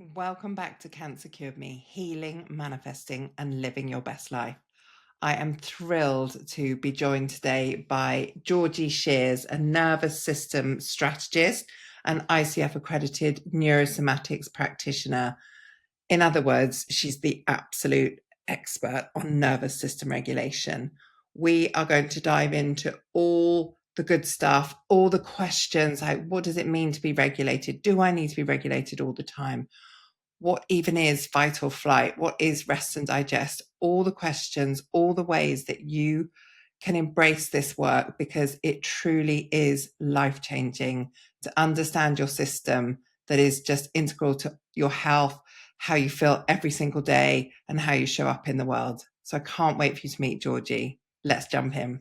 Welcome back to Cancer Cured Me, healing, manifesting, and living your best life. I am thrilled to be joined today by Georgie Shears, a nervous system strategist and ICF accredited neurosomatics practitioner. In other words, she's the absolute expert on nervous system regulation. We are going to dive into all the good stuff, all the questions like, what does it mean to be regulated? Do I need to be regulated all the time? What even is fight or flight? What is rest and digest? All the questions, all the ways that you can embrace this work, because it truly is life-changing to understand your system that is just integral to your health, how you feel every single day, and how you show up in the world. So I can't wait for you to meet Georgie. Let's jump in.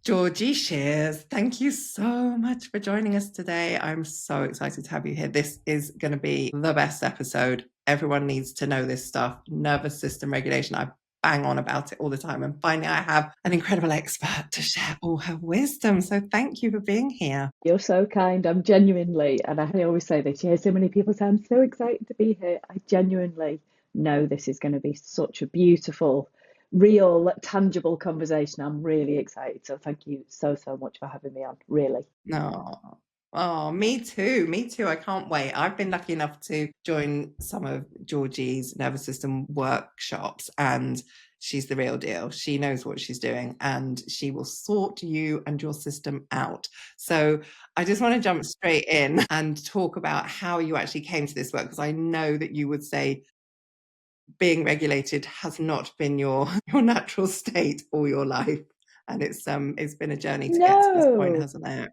Georgie Shears, thank you so much for joining us today. I'm so excited to have you here. This is going to be the best episode. Everyone needs to know this stuff. Nervous system regulation. I bang on about it all the time. And finally, I have an incredible expert to share all her wisdom. So thank you for being here. You're so kind. I'm genuinely, and I always say this, you hear so many people say, I'm so excited to be here. I genuinely know this is going to be such a beautiful, real, tangible conversation. I'm really excited. So thank you so much for having me on, really. No. Oh, me too. Me too. I can't wait. I've been lucky enough to join some of Georgie's nervous system workshops, and she's the real deal. She knows what she's doing, and she will sort you and your system out. So I just want to jump straight in and talk about how you actually came to this work, because I know that you would say being regulated has not been your natural state all your life. And it's been a journey to get to this point, No, hasn't it?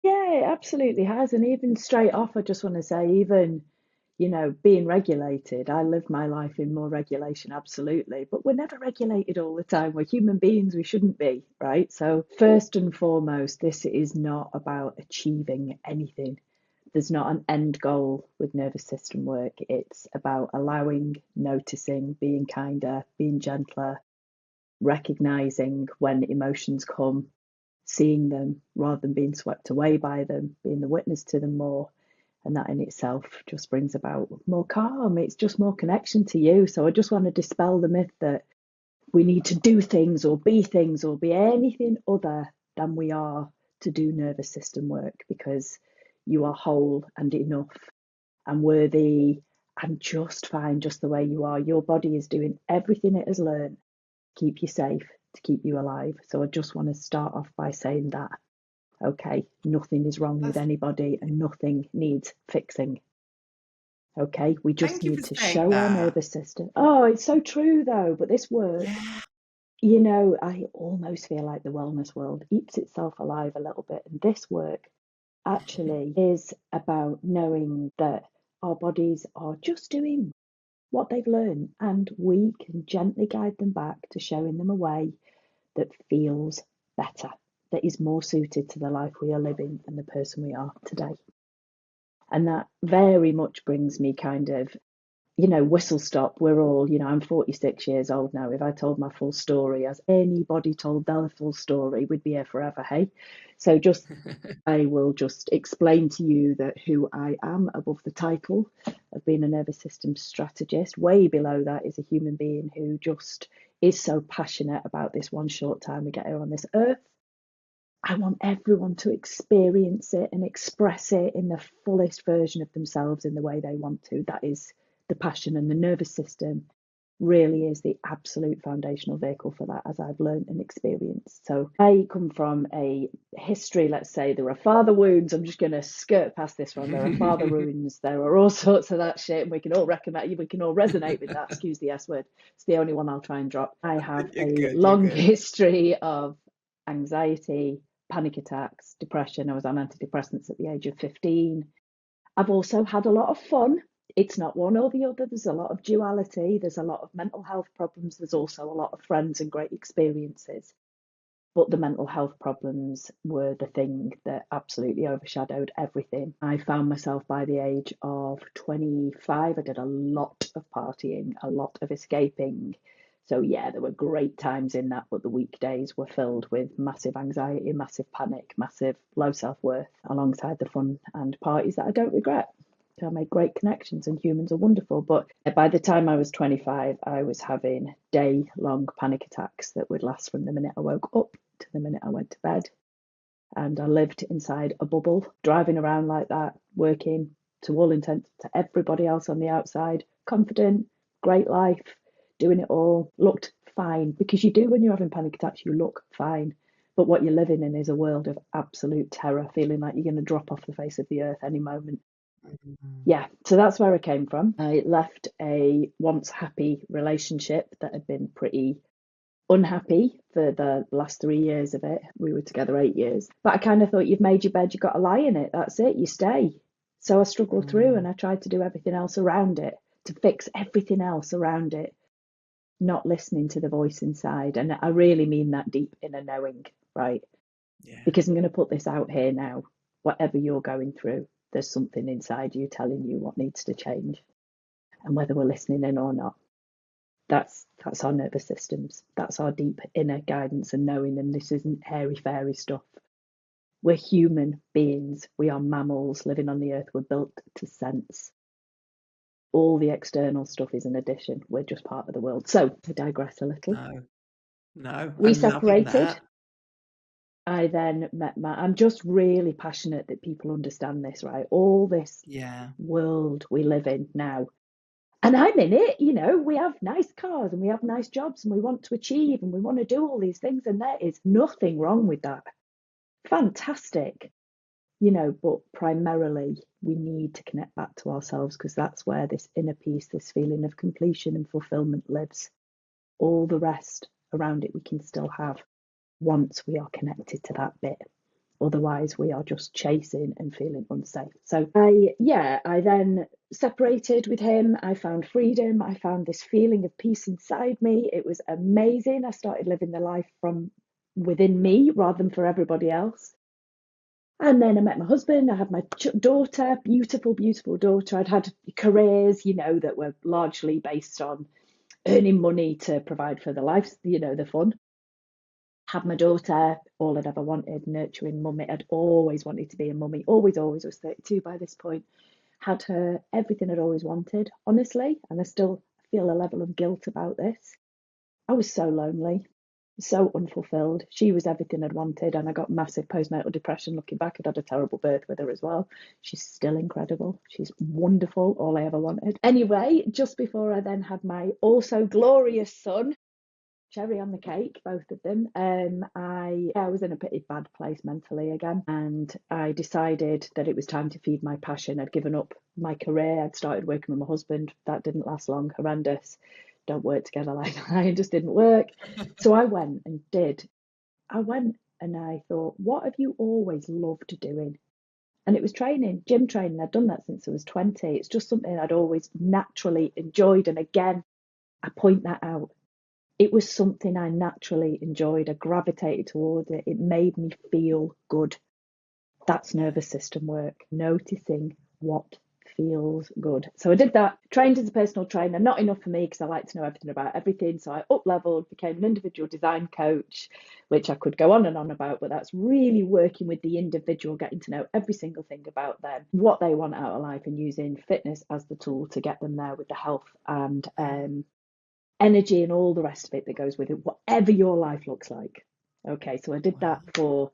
yeah, it absolutely has. And even straight off, I just want to say, even, being regulated, I live my life in more regulation, absolutely. But we're never regulated all the time. We're human beings, we shouldn't be, right? So, first and foremost, this is not about achieving anything. There's not an end goal with nervous system work. It's about allowing, noticing, being kinder, being gentler, recognizing when emotions come, seeing them rather than being swept away by them, being the witness to them more. And that in itself just brings about more calm. It's just more connection to you. So I just want to dispel the myth that we need to do things or be anything other than we are to do nervous system work, because you are whole and enough and worthy and just fine just the way you are. Your body is doing everything it has learned to keep you safe, to keep you alive. So I just want to start off by saying that, okay, nothing is wrong with That's, anybody and nothing needs fixing. Okay, we just thank you for need to saying show our that. nervous system. Oh, it's so true though, but this work, Yeah. I almost feel like the wellness world eats itself alive a little bit. And this work actually is about knowing that our bodies are just doing what they've learned, and we can gently guide them back to showing them a way that feels better, that is more suited to the life we are living and the person we are today. And that very much brings me kind of, whistle stop. We're all, I'm 46 years old now. If I told my full story as anybody told their full story, we'd be here forever, hey? So just, I will just explain to you that who I am above the title of being a nervous system strategist. Way below that is a human being who just is so passionate about this one short time we get here on this earth. I want everyone to experience it and express it in the fullest version of themselves in the way they want to. That is the passion, and the nervous system really is the absolute foundational vehicle for that, as I've learned and experienced. So I come from a history, let's say there are father wounds. I'm just going to skirt past this one. There are father wounds. There are all sorts of that shit. And we can all recommend, we can all resonate with that. Excuse the S word. It's the only one I'll try and drop. I have You're a good. You're long good. history of anxiety, panic attacks, depression. I was on antidepressants at the age of 15. I've also had a lot of fun. It's not one or the other. There's a lot of duality. There's a lot of mental health problems. There's also a lot of friends and great experiences. But the mental health problems were the thing that absolutely overshadowed everything. I found myself by the age of 25, I did a lot of partying, a lot of escaping. So, yeah, there were great times in that, but the weekdays were filled with massive anxiety, massive panic, massive low self worth, alongside the fun and parties that I don't regret. I made great connections and humans are wonderful. But by the time I was 25, I was having day-long panic attacks that would last from the minute I woke up to the minute I went to bed. And I lived inside a bubble, driving around like that, working to all intents to everybody else on the outside, confident, great life, doing it all, looked fine. Because you do when you're having panic attacks, you look fine. But what you're living in is a world of absolute terror, feeling like you're going to drop off the face of the earth any moment. Yeah, so that's where I came from. I left a once happy relationship that had been pretty unhappy for the last 3 years of it. We were together 8 years. But I kind of thought, you've made your bed, you've got to lie in it. That's it, you stay. So I struggled through and I tried to do everything else around it, to fix everything else around it, not listening to the voice inside. And I really mean that deep inner knowing, right? Yeah. Because I'm going to put this out here now. Whatever you're going through, there's something inside you telling you what needs to change. And whether we're listening in or not, that's our nervous systems. That's our deep inner guidance and knowing. And this isn't airy fairy stuff. We're human beings. We are mammals living on the earth. We're built to sense. All the external stuff is an addition. We're just part of the world. So to digress a little. No, We I'm loving separated. that. I then met I'm just really passionate that people understand this, right? All this world we live in now. And I'm in it, we have nice cars and we have nice jobs and we want to achieve and we want to do all these things. And there is nothing wrong with that. Fantastic. But primarily we need to connect back to ourselves, because that's where this inner peace, this feeling of completion and fulfillment lives. All the rest around it we can still have once we are connected to that bit. Otherwise, we are just chasing and feeling unsafe. So I then separated with him. I found freedom. I found this feeling of peace inside me. It was amazing. I started living the life from within me rather than for everybody else. And then I met my husband. I had my daughter, beautiful, beautiful daughter. I'd had careers, that were largely based on earning money to provide for the life, the fun. Had my daughter, all I'd ever wanted, nurturing mummy. I'd always wanted to be a mummy, always, always. I was 32 by this point. Had her, everything I'd always wanted, honestly, and I still feel a level of guilt about this. I was so lonely, so unfulfilled. She was everything I'd wanted, and I got massive postnatal depression looking back. I'd had a terrible birth with her as well. She's still incredible. She's wonderful, all I ever wanted. Anyway, just before I then had my also glorious son, cherry on the cake, both of them. I was in a pretty bad place mentally again, and I decided that it was time to feed my passion. I'd given up my career. I'd started working with my husband. That didn't last long. Horrendous. Don't work together like that. It just didn't work. So I went and did. I went and I thought, what have you always loved doing? And it was training, gym training. I'd done that since I was 20. It's just something I'd always naturally enjoyed. And again, I point that out. It was something I naturally enjoyed. I gravitated towards it. It made me feel good. That's nervous system work, noticing what feels good. So I did that, trained as a personal trainer. Not enough for me because I like to know everything about everything. So I up-leveled, became an individual design coach, which I could go on and on about, but that's really working with the individual, getting to know every single thing about them, what they want out of life, and using fitness as the tool to get them there with the health and energy and all the rest of it that goes with it, whatever your life looks like. Okay, so I did that for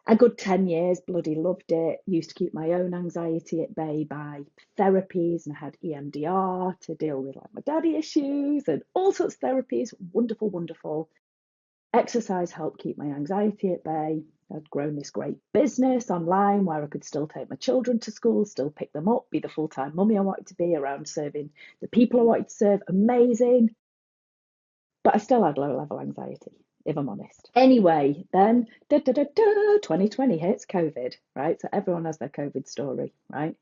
a good 10 years, bloody loved it. Used to keep my own anxiety at bay by therapies, and I had EMDR to deal with like my daddy issues and all sorts of therapies. Wonderful, wonderful. Exercise helped keep my anxiety at bay. I'd grown this great business online where I could still take my children to school, still pick them up, be the full-time mummy I wanted to be, around serving the people I wanted to serve. Amazing. But I still had low level anxiety, if I'm honest. Anyway, then 2020 hits, COVID, right? So everyone has their COVID story, right?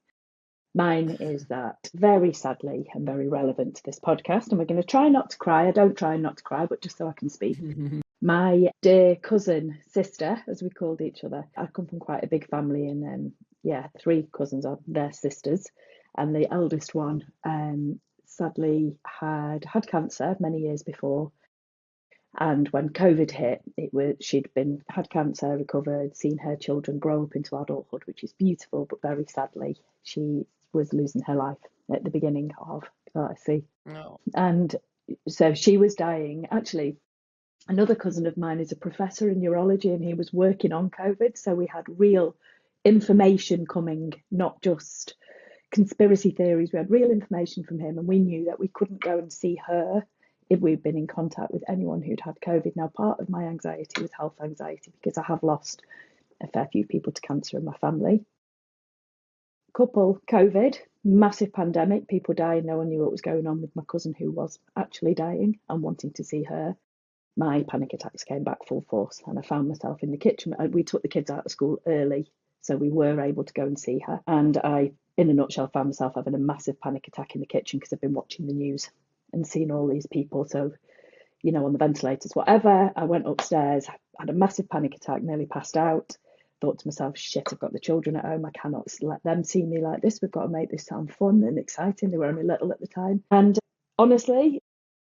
Mine is that, very sadly and very relevant to this podcast, and we're going to try not to cry. I don't try not to cry, but just so I can speak. My dear cousin, sister, as we called each other. I come from quite a big family, and 3 cousins are their sisters, and the eldest one sadly had cancer many years before. And when COVID hit, she'd had cancer, recovered, seen her children grow up into adulthood, which is beautiful, but very sadly, she was losing her life at the beginning of see. No. And so she was dying. Actually, another cousin of mine is a professor in neurology and he was working on COVID. So we had real information coming, not just conspiracy theories. We had real information from him, and we knew that we couldn't go and see her if we'd been in contact with anyone who'd had COVID. Now, part of my anxiety was health anxiety because I have lost a fair few people to cancer in my family. Couple, COVID, massive pandemic, people dying, no one knew what was going on with my cousin who was actually dying and wanting to see her. My panic attacks came back full force and I found myself in the kitchen. We took the kids out of school early, so we were able to go and see her. And I, in a nutshell, found myself having a massive panic attack in the kitchen because I've been watching the news and seeing all these people. So, you know, on the ventilators, whatever. I went upstairs, had a massive panic attack, nearly passed out. Thought to myself, shit, I've got the children at home. I cannot let them see me like this. We've got to make this sound fun and exciting. They were only little at the time. And honestly,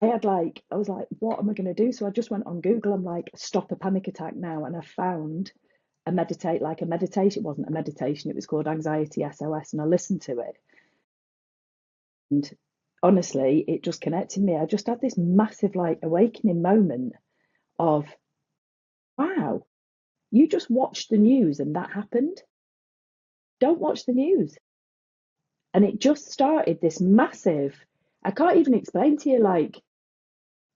I was like, what am I going to do? So I just went on Google. I'm like, stop a panic attack now. And I found a meditation. It wasn't a meditation. It was called Anxiety SOS. And I listened to it. And honestly, it just connected me. I just had this massive awakening moment of, wow, you just watched the news and that happened. Don't watch the news. And it just started this massive, I can't even explain to you,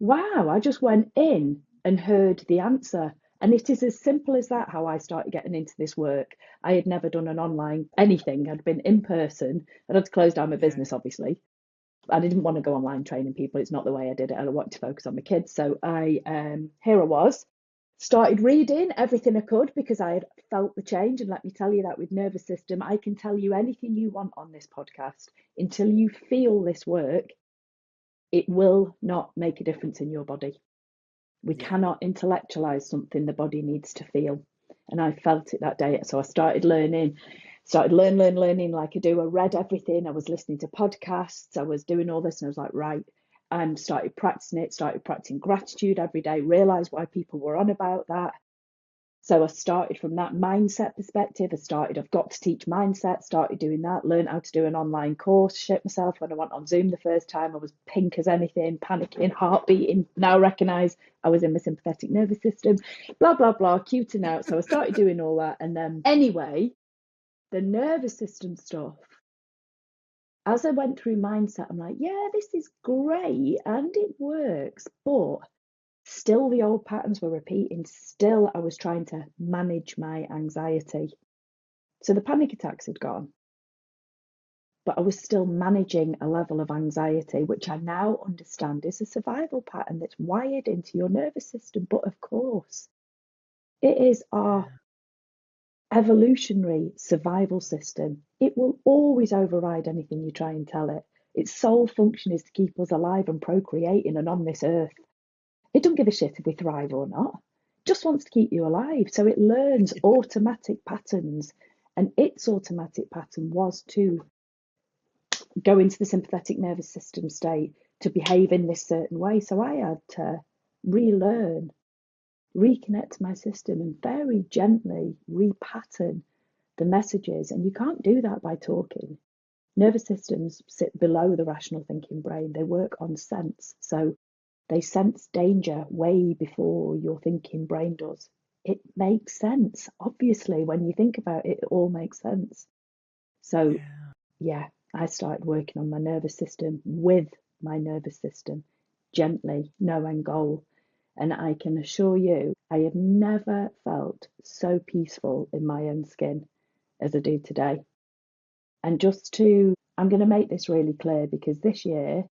wow, I just went in and heard the answer. And it is as simple as that, how I started getting into this work. I had never done an online anything. I'd been in person. I'd had to close down my business, obviously. I didn't want to go online training people. It's not the way I did it. I wanted to focus on my kids. So here I was, started reading everything I could because I had felt the change. And let me tell you that with nervous system, I can tell you anything you want on this podcast. Until you feel this work, it will not make a difference in your body. We cannot intellectualize something the body needs to feel. And I felt it that day. So I started learning like I do. I read everything. I was listening to podcasts. I was doing all this and I was like, right. And started practicing gratitude every day, realized why people were on about that. So I started from that mindset perspective. I've got to teach mindset, started doing that, learned how to do an online course, shit myself when I went on Zoom the first time. I was pink as anything, panicking, heart beating. Now recognize I was in my sympathetic nervous system, blah, blah, blah, cuting out. So I started doing all that. And then anyway, the nervous system stuff, as I went through mindset, I'm like, yeah, this is great and it works, but still the old patterns were repeating. Still, I was trying to manage my anxiety. So the panic attacks had gone, but I was still managing a level of anxiety, which I now understand is a survival pattern that's wired into your nervous system. But of course, it is our evolutionary survival system. It will always override anything you try and tell it. Its sole function is to keep us alive and procreating and on this earth. It don't give a shit if we thrive or not. It just wants to keep you alive. So it learns automatic patterns. And its automatic pattern was to go into the sympathetic nervous system state, to behave in this certain way. So I had to relearn, reconnect to my system and very gently repattern the messages. And you can't do that by talking. Nervous systems sit below the rational thinking brain. They work on sense. So they sense danger way before your thinking brain does. It makes sense. Obviously, when you think about it, it all makes sense. So, yeah, I started working on my nervous system with my nervous system, gently, no end goal. And I can assure you, I have never felt so peaceful in my own skin as I do today. And I'm going to make this really clear because this year,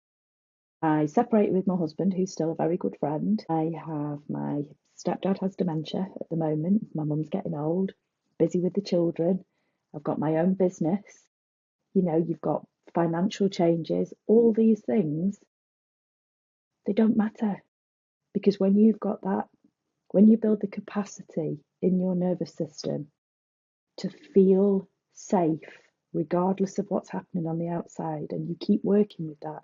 I separated with my husband, who's still a very good friend. My stepdad has dementia at the moment. My mum's getting old, busy with the children. I've got my own business. You know, you've got financial changes, all these things, they don't matter. Because when you've got that, when you build the capacity in your nervous system to feel safe, regardless of what's happening on the outside, and you keep working with that,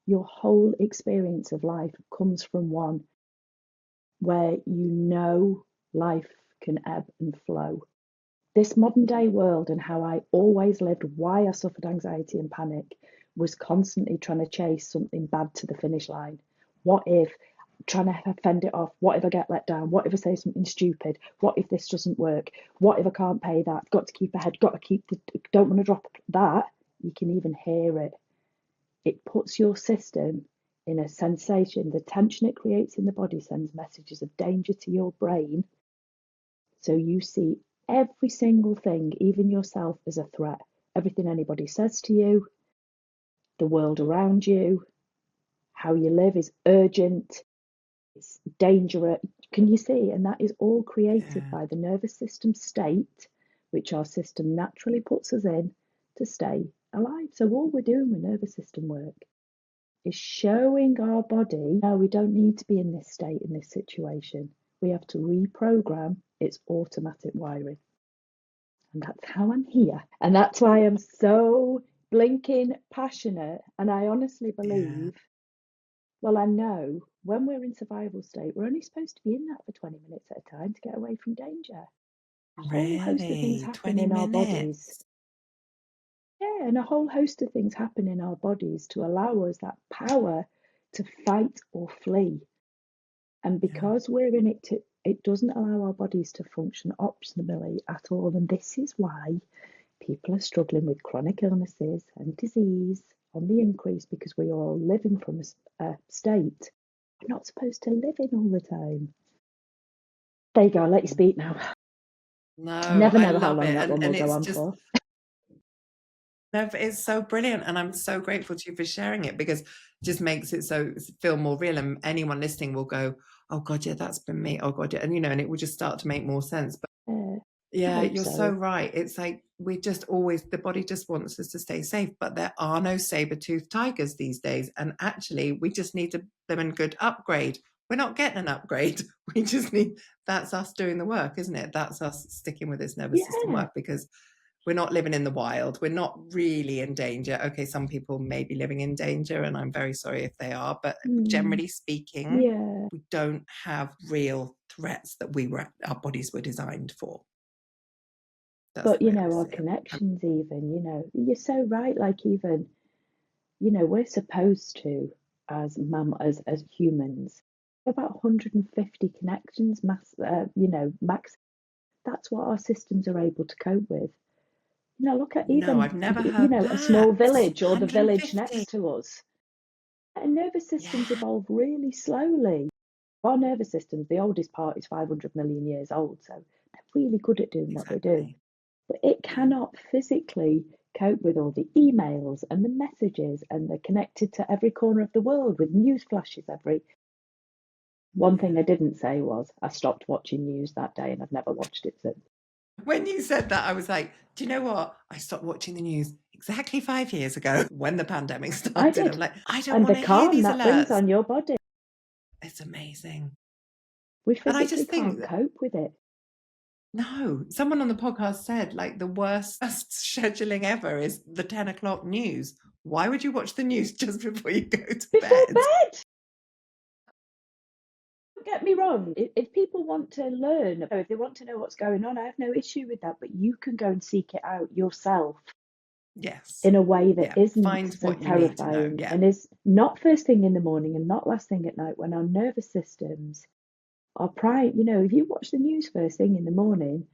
your whole experience of life comes from one where you know life can ebb and flow. This modern day world and how I always lived, why I suffered anxiety and panic, was constantly trying to chase something bad to the finish line. What if, trying to fend it off? What if I get let down? What if I say something stupid? What if this doesn't work? What if I can't pay that? Got to keep ahead, got to keep don't want to drop that. You can even hear it. It puts your system in a sensation. The tension it creates in the body sends messages of danger to your brain. So you see every single thing, even yourself, as a threat. Everything anybody says to you, the world around you, how you live is urgent, it's dangerous. Can you see? And that is all created by the nervous system state, which our system naturally puts us in to stay alive. So all we're doing with nervous system work is showing our body, no, we don't need to be in this state, in this situation. We have to reprogram its automatic wiring. And that's how I'm here. And that's why I'm so blinking passionate. And I honestly believe, well, I know when we're in survival state, we're only supposed to be in that for 20 minutes at a time to get away from danger. A whole host of things Really? happen 20 in our bodies. minutes? Yeah, and a whole host of things happen in our bodies to allow us that power to fight or flee. And because we're in it, it doesn't allow our bodies to function optimally at all. And this is why people are struggling with chronic illnesses and disease on the increase, because we are all living from a state we're not supposed to live in all the time. There you go, I'll let you speak now. No, Never I know how love long it. that one will And go it's on just, for. no, but it's so brilliant. And I'm so grateful to you for sharing it, because it just makes it so feel more real. And anyone listening will go, oh God, yeah, that's been me. Oh God, yeah. And, and it will just start to make more sense. But yeah, you're so right. It's like we just always, the body just wants us to stay safe, but there are no saber-toothed tigers these days. And actually, we just need them in good upgrade. We're not getting an upgrade. We just need, that's us doing the work, isn't it? That's us sticking with this nervous system work, because we're not living in the wild. We're not really in danger. Okay, some people may be living in danger, and I'm very sorry if they are, but generally speaking, we don't have real threats that our bodies were designed for. That's but our connections, even, you're so right. Like, even, we're supposed to, as humans, about 150 connections, max. That's what our systems are able to cope with. Look at even, I've never heard a small that. village or the village 150. next to us. And nervous systems evolve really slowly. Our nervous systems, the oldest part is 500 million years old, so they're really good at doing what they do. But it cannot physically cope with all the emails and the messages, and they're connected to every corner of the world with news flashes every. One thing I didn't say was I stopped watching news that day, and I've never watched it since. When you said that, I was like, do you know what? I stopped watching the news exactly 5 years ago when the pandemic started. I did. I'm like, I don't want to hear calm these that alerts. brings on your body. It's amazing. We physically can't cope with it. No, someone on the podcast said, like, the worst scheduling ever is the 10 o'clock news. Why would you watch the news just before you go to bed? Don't get me wrong. If people want to learn, if they want to know what's going on, I have no issue with that. But you can go and seek it out yourself. Yes. In a way that isn't so terrifying, and is not first thing in the morning and not last thing at night, when our nervous systems are primed. If you watch the news first thing in the morning,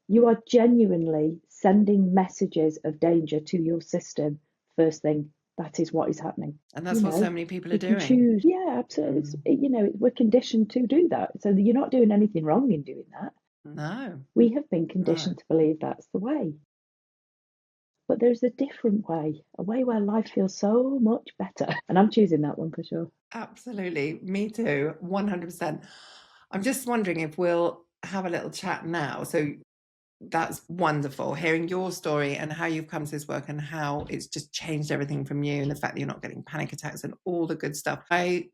you are genuinely sending messages of danger to your system first thing. That is what is happening. And that's what so many people are doing. Choose. Yeah, absolutely. We're conditioned to do that. So you're not doing anything wrong in doing that. No. We have been conditioned to believe that's the way. But there's a different way, a way where life feels so much better. And I'm choosing that one for sure. Absolutely. Me too. 100%. I'm just wondering if we'll have a little chat now. So that's wonderful, hearing your story and how you've come to this work and how it's just changed everything from you, and the fact that you're not getting panic attacks and all the good stuff. And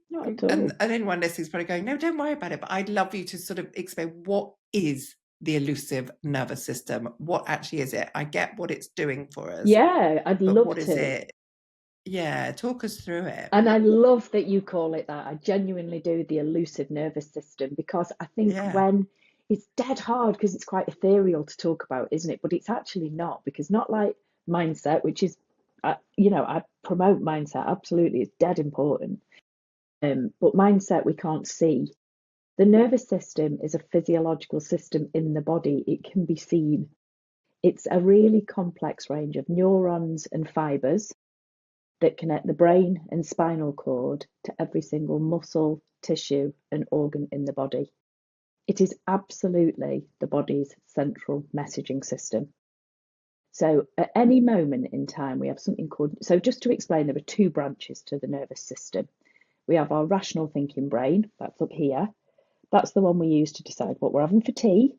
anyone listening is probably going, no, don't worry about it. But I'd love you to sort of explain, what is the elusive nervous system? What actually is it? I get what it's doing for us. Yeah, I'd love what to. Is it? Yeah, talk us through it. And I love that you call it that. I genuinely do, the elusive nervous system, because I think when it's dead hard because it's quite ethereal to talk about, isn't it? But it's actually not, because not like mindset, which is, I promote mindset, absolutely, it's dead important. But mindset we can't see. The nervous system is a physiological system in the body. It can be seen. It's a really complex range of neurons and fibers that connect the brain and spinal cord to every single muscle, tissue, and organ in the body. It is absolutely the body's central messaging system. So at any moment in time, we have something called, so just to explain, there are two branches to the nervous system. We have our rational thinking brain, that's up here. That's the one we use to decide what we're having for tea,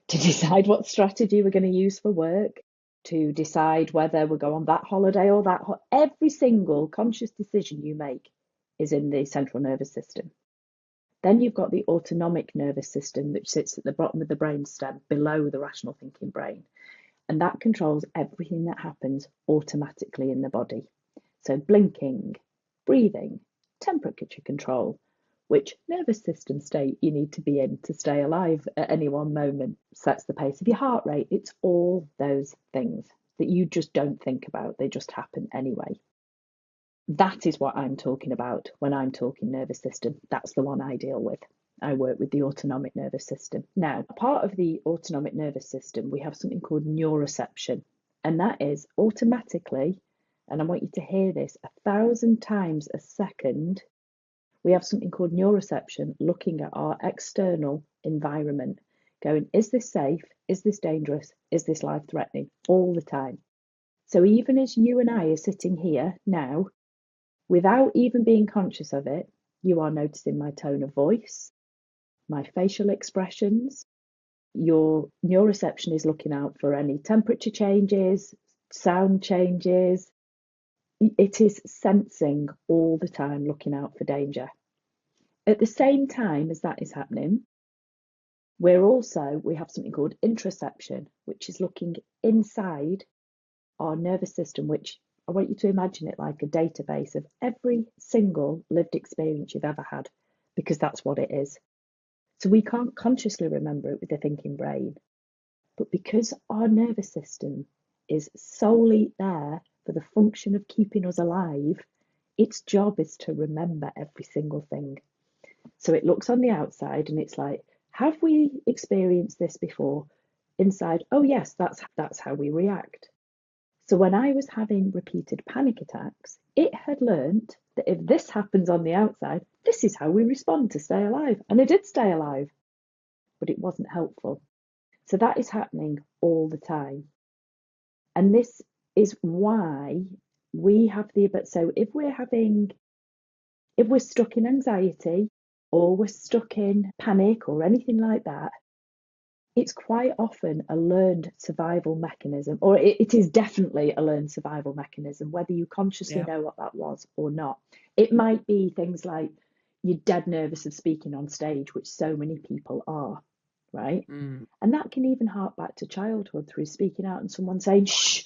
to decide what strategy we're going to use for work, to decide whether we'll go on that holiday or that. Every single conscious decision you make is in the central nervous system. Then you've got the autonomic nervous system, which sits at the bottom of the brainstem below the rational thinking brain. And that controls everything that happens automatically in the body. So blinking, breathing, temperature control, which nervous system state you need to be in to stay alive at any one moment, sets the pace of your heart rate. It's all those things that you just don't think about. They just happen anyway. That is what I'm talking about when I'm talking nervous system. That's the one I deal with. I work with the autonomic nervous system. Now, part of the autonomic nervous system, we have something called neuroception, and that is automatically, and I want you to hear this 1,000 times a second, we have something called neuroception looking at our external environment, going, is this safe? Is this dangerous? Is this life-threatening? All the time. So even as you and I are sitting here now, without even being conscious of it, you are noticing my tone of voice, my facial expressions. Your neuroception is looking out for any temperature changes, sound changes. It is sensing all the time, looking out for danger. At the same time as that is happening, we have something called interoception, which is looking inside our nervous system, which I want you to imagine it like a database of every single lived experience you've ever had, because that's what it is. So we can't consciously remember it with the thinking brain, but because our nervous system is solely there for the function of keeping us alive, its job is to remember every single thing. So it looks on the outside and it's like, have we experienced this before? Inside, oh yes, that's how we react. So when I was having repeated panic attacks, it had learned that if this happens on the outside, this is how we respond to stay alive. And I did stay alive, but it wasn't helpful. So that is happening all the time. And this is why we have so if we're stuck in anxiety or we're stuck in panic or anything like that, it's quite often a learned survival mechanism, or it is definitely a learned survival mechanism, whether you consciously know what that was or not. It might be things like you're dead nervous of speaking on stage, which so many people are, right? And that can even hark back to childhood through speaking out and someone saying, shh,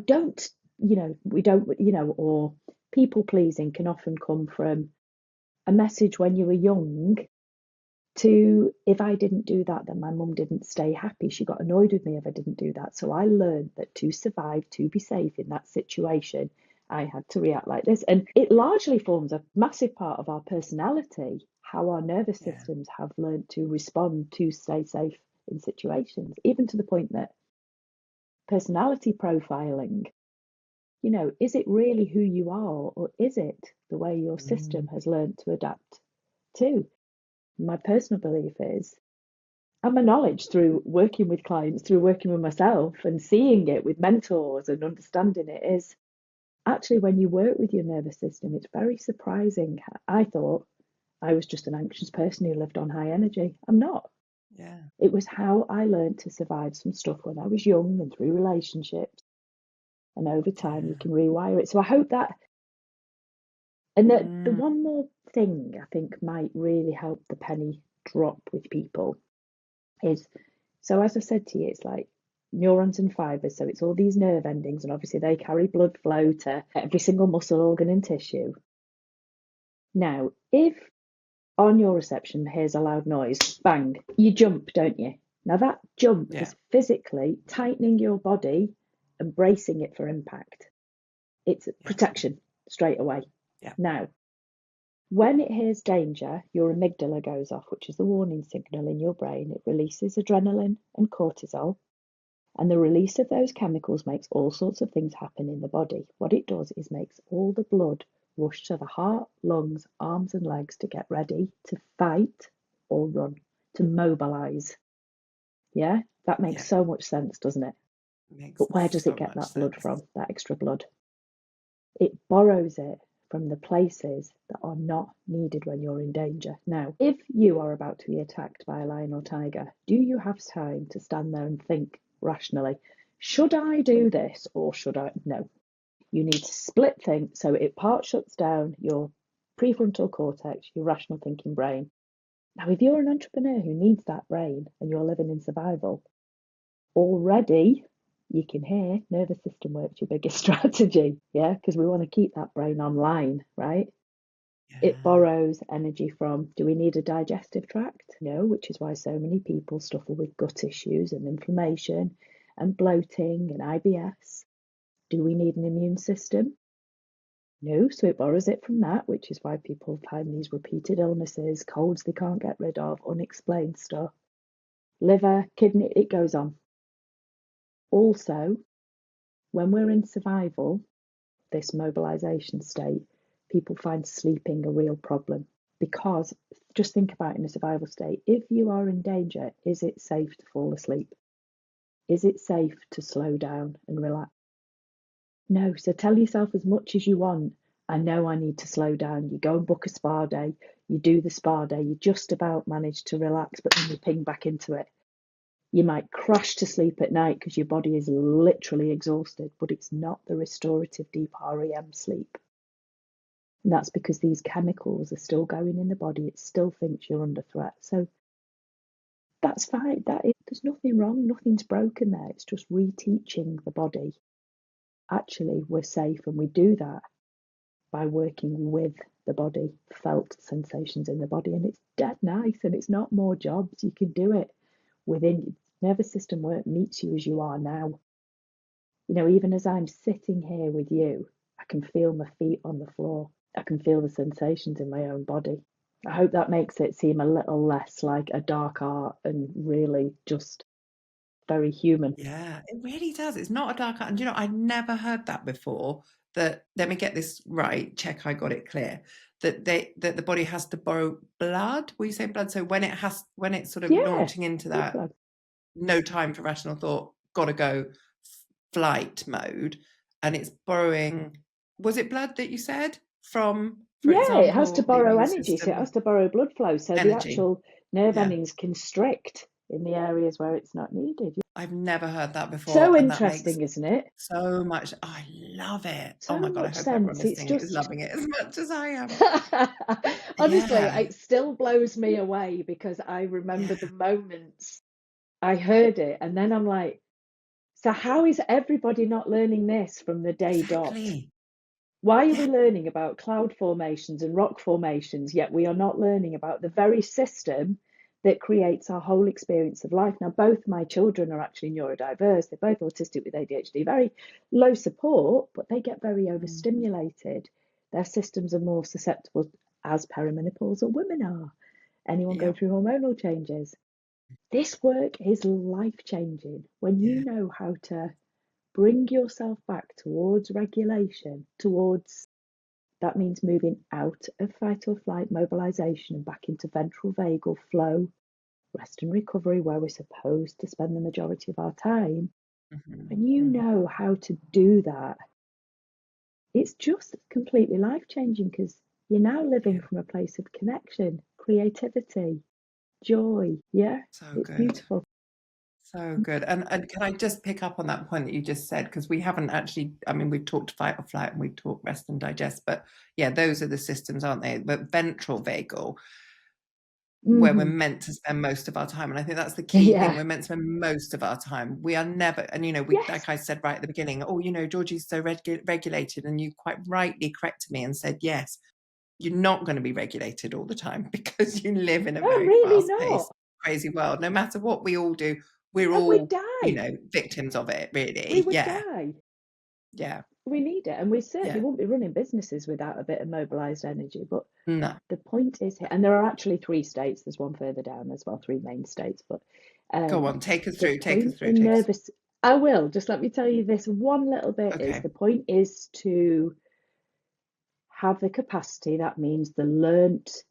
don't, we don't, or people pleasing can often come from a message when you were young to, if I didn't do that, then my mum didn't stay happy. She got annoyed with me if I didn't do that. So I learned that to survive, to be safe in that situation, I had to react like this. And it largely forms a massive part of our personality, how our nervous systems have learned to respond to stay safe in situations, even to the point that personality profiling, is it really who you are, or is it the way your system has learned to adapt to? My personal belief is, and my knowledge through working with clients, through working with myself and seeing it with mentors and understanding it, is actually when you work with your nervous system, it's very surprising. I thought I was just an anxious person who lived on high energy. I'm not. Yeah. It was how I learned to survive some stuff when I was young and through relationships. And over time, you can rewire it. So I hope that. And the one more thing I think might really help the penny drop with people is, so as I said to you, it's like neurons and fibers. So it's all these nerve endings, and obviously they carry blood flow to every single muscle, organ, and tissue. Now, if On your reception, hears a loud noise, bang, you jump, don't you? Now that jump Yeah. is physically tightening your body and bracing it for impact. It's Yeah. protection straight away. Yeah. Now, when it hears danger, your amygdala goes off, which is the warning signal in your brain. It releases adrenaline and cortisol, and the release of those chemicals makes all sorts of things happen in the body. What it does is makes all the blood rush to the heart, lungs, arms, and legs to get ready to fight or run, to mobilize. Yeah, that makes Yeah. so much sense, doesn't it? Makes But where does so it get much that blood sense. from, that extra blood? It borrows it from the places that are not needed when you're in danger. Now, if you are about to be attacked by a lion or tiger, do you have time to stand there and think rationally, should I do this or should I? No. You need to split think so it part shuts down your prefrontal cortex, your rational thinking brain. Now, if you're an entrepreneur who needs that brain and you're living in survival, already you can hear nervous system work's your biggest strategy, yeah, because we want to keep that brain online, right? It Yeah. borrows energy from, do we need a digestive tract? No, which is why so many people suffer with gut issues and inflammation and bloating and IBS. Do we need an immune system? No, so it borrows it from that, which is why people find these repeated illnesses, colds they can't get rid of, unexplained stuff. Liver, kidney, it goes on. Also, when we're in survival, this mobilization state, people find sleeping a real problem because just think about in a survival state, if you are in danger, is it safe to fall asleep? Is it safe to slow down and relax? No, so tell yourself as much as you want. I know I need to slow down. You go and book a spa day, you do the spa day, you just about manage to relax, but then you ping back into it. You might crash to sleep at night because your body is literally exhausted, but it's not the restorative deep REM sleep. And that's because these chemicals are still going in the body. It still thinks you're under threat. So that's fine. There's nothing wrong. Nothing's broken there. It's just reteaching the body. Actually, we're safe, and we do that by working with the body, felt sensations in the body. And it's dead nice, and it's not more jobs. You can do it within nervous system work meets you as you are now. Even as I'm sitting here with you, I can feel my feet on the floor. I can feel the sensations in my own body. I hope that makes it seem a little less like a dark art and really just very human. Yeah, it really does. It's not a dark art. And I'd never heard that before. That let me get this right, check I got it clear. That the body has to borrow blood. Will you say blood? So when it's sort of Yeah, launching into blood that flow. no time for rational thought, gotta go flight mode, and it's borrowing, was it blood that you said from, for Yeah, it has to example, the borrow immune energy, so it has system to borrow blood flow. So the energy? actual nerve Yeah. endings constrict in the areas where it's not needed. I've never heard that before, So and that makes interesting, isn't it? so much. I love it. Oh So my God, I much hope everyone sense. It's listening is just loving it as much as I am. honestly, Yeah. it still blows me away because I Yeah, remember the moments I heard it, and then I'm like, so how is everybody not learning this from the day dot? exactly. Why are we Yeah. learning about cloud formations and rock formations, yet we are not learning about the very system that creates our whole experience of life? Now, both my children are actually neurodiverse. They're both autistic with ADHD, very low support, but they get very Mm. overstimulated. Their systems are more susceptible as perimenopausal women are. Anyone go Yeah. through hormonal changes? This work is life changing when you Yeah. know how to bring yourself back towards regulation, towards that means moving out of fight or flight mobilization and back into ventral vagal flow, rest and recovery, where we're supposed to spend the majority of our time. Mhm, When you mhm. know how to do that, it's just completely life changing because you're now living Yeah. from a place of connection, creativity, joy. Yeah, So it's good. beautiful. So good. And can I just pick up on that point that you just said? Because we haven't actually, I mean, we've talked fight or flight and we've talked rest and digest, but yeah, those are the systems, aren't they? But ventral vagal, where we're Mm-hmm. meant to spend most of our time. And I think that's the key thing. Yeah. We're meant to spend most of our time. We are never, and we, Yes. like I said right at the beginning, oh, Georgie's so regulated. And you quite rightly corrected me and said, yes, you're not going to be regulated all the time because you live in a No, very really fast-paced, not. crazy world. No matter what we all do, we're And we'd all, die. victims of it, We really. would Yeah. die. Yeah. We need it. And we certainly Yeah. wouldn't be running businesses without a bit of mobilized energy. But No. the point is here, and there are actually three states, there's one further down as well, three main states. But Go on. Take us the through. Take us point through. in Take us. nervous, I will just let me tell you this one little bit is Okay. the point is to have the capacity, that means the learnt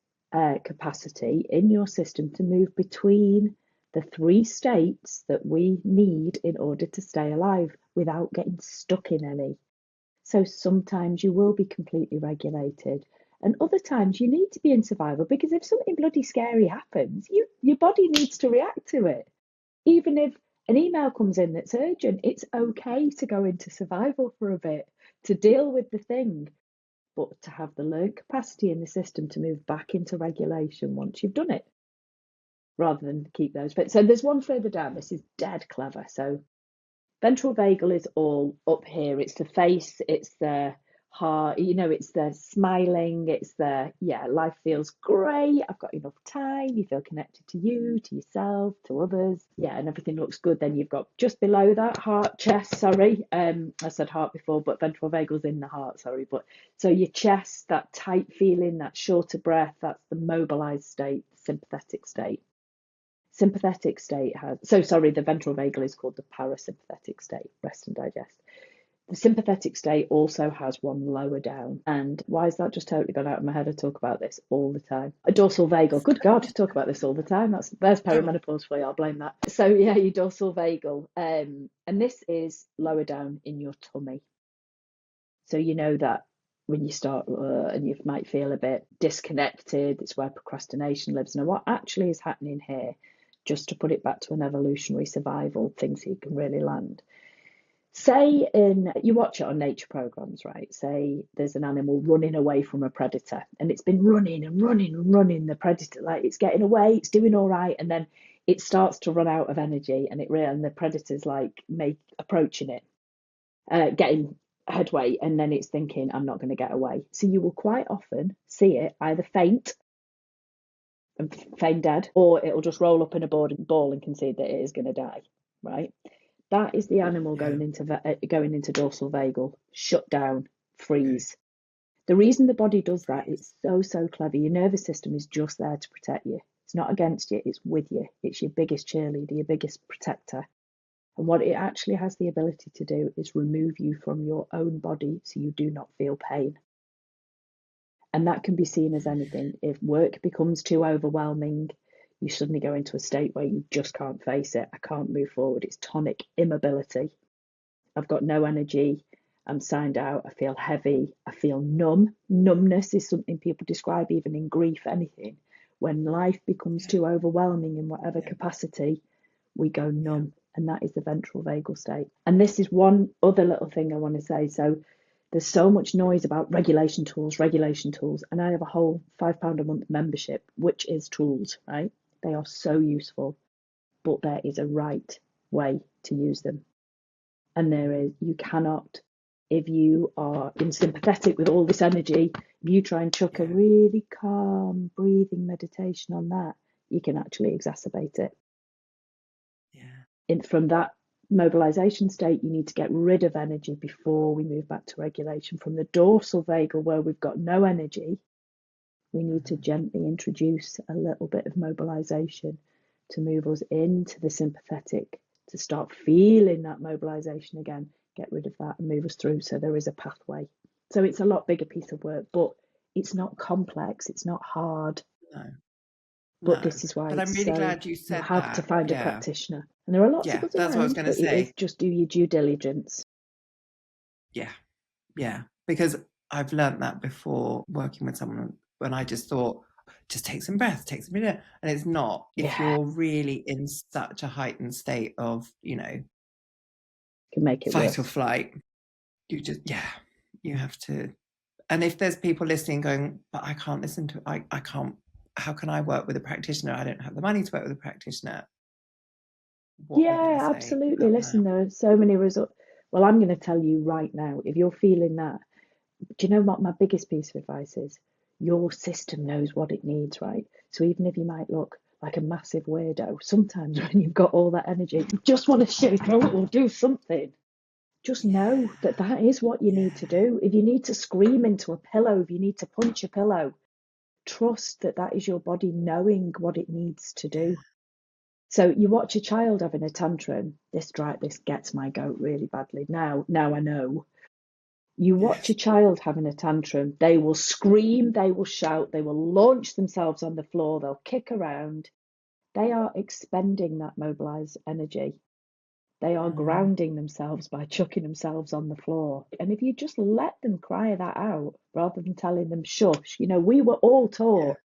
capacity in your system to move between the three states that we need in order to stay alive without getting stuck in any. So sometimes you will be completely regulated, and other times you need to be in survival because if something bloody scary happens, your body needs to react to it. Even if an email comes in that's urgent, it's okay to go into survival for a bit to deal with the thing, but to have the learned capacity in the system to move back into regulation once you've done it, rather than keep those. So there's one further down. This is dead clever. So ventral vagal is all up here. It's the face, it's the heart, it's the smiling, it's the, life feels great. I've got enough time. You feel connected to you, to yourself, to others. Yeah, and everything looks good. Then you've got just below that heart, chest, sorry. I said heart before, but ventral vagal's in the heart, sorry. But so your chest, that tight feeling, that shorter breath, that's the mobilized state, sympathetic state. Sympathetic state the ventral vagal is called the parasympathetic state, rest and digest. The sympathetic state also has one lower down. And why is that just totally gone out of my head? I talk about this all the time. A dorsal vagal. Good God, I talk about this all the time. There's perimenopause for you. I'll blame that. So yeah, your dorsal vagal. And this is lower down in your tummy. So you know that when you start and you might feel a bit disconnected, it's where procrastination lives. Now, what actually is happening here, just to put it back to an evolutionary survival, things you can really land. Say you watch it on nature programs, right? Say there's an animal running away from a predator and it's been running and running and running, the predator, like it's getting away, it's doing all right, and then it starts to run out of energy and the predator's like approaching it, getting headway, and then it's thinking, I'm not going to get away. So you will quite often see it either faint and feign dead, or it'll just roll up in a ball and concede that it is going to die, right? That is the animal Yeah. going into dorsal vagal, shut down, freeze. The reason the body does that, it's so clever. Your nervous system is just there to protect you. It's not against you, it's with you. It's your biggest cheerleader, your biggest protector. And what it actually has the ability to do is remove you from your own body so you do not feel pain. And that can be seen as anything. If work becomes too overwhelming, you suddenly go into a state where you just can't face it. I can't move forward. It's tonic immobility. I've got no energy. I'm signed out. I feel heavy. I feel numb. Numbness is something people describe even in grief, anything. When life becomes too overwhelming in whatever capacity, we go numb. And that is the ventral vagal state. And this is one other little thing I want to say. So there's so much noise about regulation tools, and I have a whole £5 a month membership, which is tools, right? They are so useful, but there is a right way to use them. And you cannot, if you are in sympathetic with all this energy, if you try and chuck a really calm breathing meditation on that, you can actually exacerbate it. From that mobilization state, you need to get rid of energy before we move back to regulation. From the dorsal vagal, where we've got no energy, we need to gently introduce a little bit of mobilization to move us into the sympathetic, to start feeling that mobilization again, get rid of that and move us through. So there is a pathway. So it's a lot bigger piece of work, but it's not complex, it's not hard. No. But this is why But I'm really glad you said have to that. find a practitioner. And there are lots of us that's what I was around, going to but it is say. just do your due diligence. Yeah. Because I've learnt that before working with someone when I just thought, just take some breath, take some breath. And it's not. If you're really in such a heightened state of, can make it fight worse. or flight, you have to. And if there's people listening going, but I can't listen to it, I can't, how can I work with a practitioner? I don't have the money to work with a practitioner. What are we going to say absolutely. about Listen, that? there are so many results. Well, I'm going to tell you right now, if you're feeling that, do you know what my biggest piece of advice is? your system knows what it needs, right? So even if you might look like a massive weirdo, sometimes when you've got all that energy, you just want to shake out or do something. Just know Yeah. that that is what you need to Yeah. do. If you need to scream into a pillow, if you need to punch a pillow, trust that that is your body knowing what it needs to do. So you watch a child having a tantrum. This gets my goat really badly. Now I know. You watch a Yes. child having a tantrum, they will scream, they will shout, they will launch themselves on the floor, they'll kick around. They are expending that mobilized energy. They are Mm. grounding themselves by chucking themselves on the floor. And if you just let them cry that out rather than telling them, shush, we were all Yeah. taught,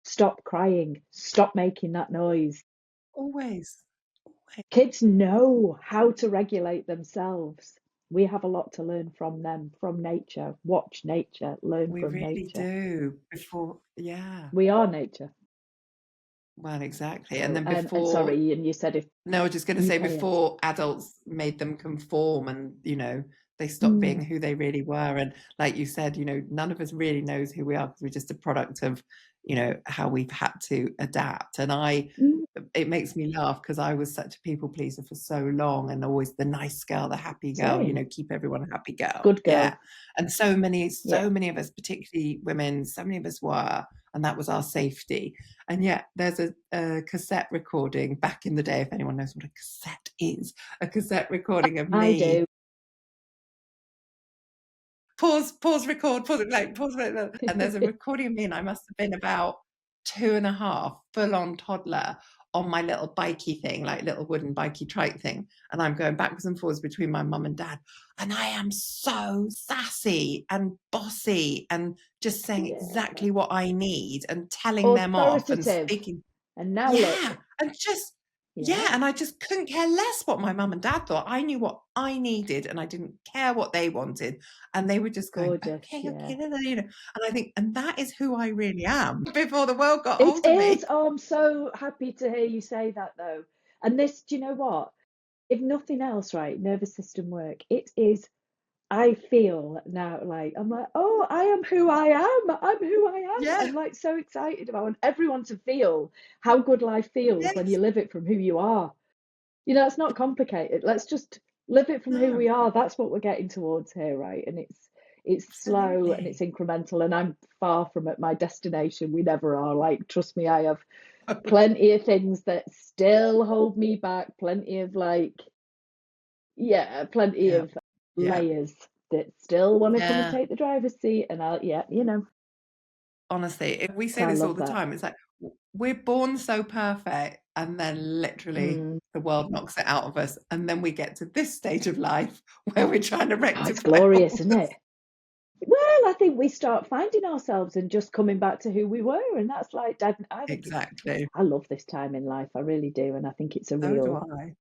stop crying, stop making that noise. Always. Always. Kids know how to regulate themselves. We have a lot to learn from them, from nature. Watch nature, learn We from really nature. do. Before, yeah. We are nature. Well, exactly. And So, then and before, sorry, and you said if no, I was just going to you say carry on. before adults made them conform and, they stopped Mm, being who they really were. And like you said, none of us really knows who we are because we're just a product of, how we've had to adapt. And mm, it makes me laugh because I was such a people pleaser for so long and always the nice girl, the happy girl, same. keep everyone a happy girl. Good Yeah. girl. And so Yeah. many of us, particularly women, so many of us were, and that was our safety. And yet there's a cassette recording back in the day, if anyone knows what a cassette is, a cassette recording of I me. do. Pause, record, pause it, like, pause it. And there's a recording of me, and I must have been about 2.5, full on toddler on my little bikey thing, like little wooden bikey trike thing. And I'm going backwards and forwards between my mum and dad. And I am so sassy and bossy and just saying Yeah. exactly what I need and telling them off and Authoritative. speaking. And now look. Yeah. And just, yeah, Yeah. and I just couldn't care less what my mum and dad thought. I knew what I needed and I didn't care what they wanted. And they were just going, Gorgeous. okay, Yeah. okay, no, no, And I think, and that is who I really am before the world got It hold of is. me. Oh, I'm so happy to hear you say that though. And this, do you know what? If nothing else, right, nervous system work, it is. I feel now like I'm like, oh, I am who I am. I'm who I am. Yeah, I'm like so excited about. I want everyone to feel how good life feels when you yes, live it from who you are. It's not complicated. Let's just live it from who no, we are. That's what we're getting towards here, right? And it's slow and it's absolutely. incremental. And I'm far from at my destination. We never are. Like, trust me, I have plenty of things that still hold me back. Plenty of plenty Yeah, of yeah, layers that still want to come and yeah. take the driver's seat. And Honestly, we so say I this all love the that. time. It's like we're born so perfect, and then literally Mm. the world knocks it out of us, and then we get to this stage of life where we're trying to Oh, it's rectify glorious, all isn't this. it? Well, I think we start finding ourselves and just coming back to who we were, and that's like, Dad, I think Exactly. I love this time in life. I really do, and I think it's a So do real I.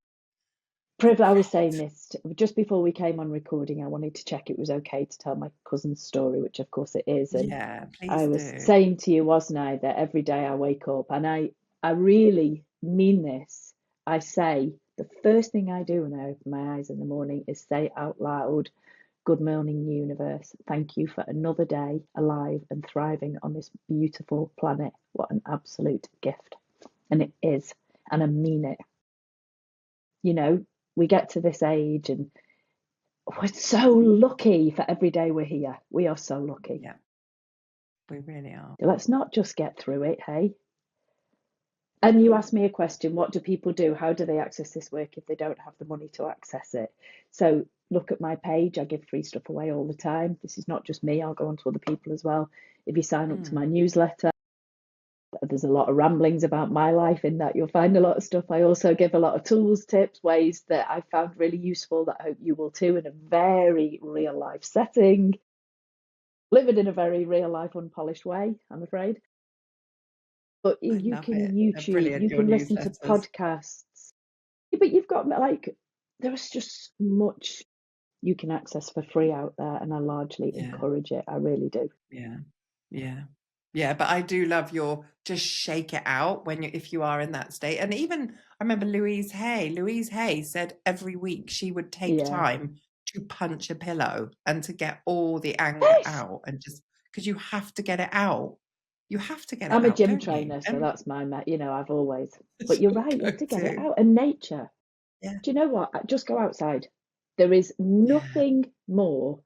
privilege. I was saying this just before we came on recording. I wanted to check it was okay to tell my cousin's story, which of course it is, and Yeah, I please was do. saying to you, wasn't I, that every day I wake up, and I really mean this. I say the first thing I do when I open my eyes in the morning is say out loud, good morning, universe. Thank you for another day alive and thriving on this beautiful planet. What an absolute gift. And it is. And I mean it. You know, we get to this age and we're so lucky for every day we're here. We are so lucky. Yeah, we really are. Let's not just get through it, hey? And you asked me a question, what do people do? How do they access this work if they don't have the money to access it? So look at my page. I give free stuff away all the time. This is not just me, I'll go on to other people as well. If you sign up to my Mm. newsletter, there's a lot of ramblings about my life in that you'll find a lot of stuff. I also give a lot of tools, tips, ways that I found really useful that I hope you will too, in a very real life setting, living in a very real life, unpolished way, I'm afraid. But I you love can it. They're YouTube, brilliant, you your can listen to newsletters. podcasts. But you've got like, there's just much you can access for free out there, and I largely Yeah, encourage it. I really do. yeah, yeah. Yeah, but I do love your just shake it out when if you are in that state. And even I remember Louise Hay said every week she would take Yeah. time to punch a pillow and to get all the anger Yes. out and just because you have to get it out. You have to get it I'm a out, gym don't you? trainer, so And that's my, I've always, it's but you're your right, you have to get it go-to. out. And nature, Yeah. do you know what? Just go outside. There is Yeah. nothing more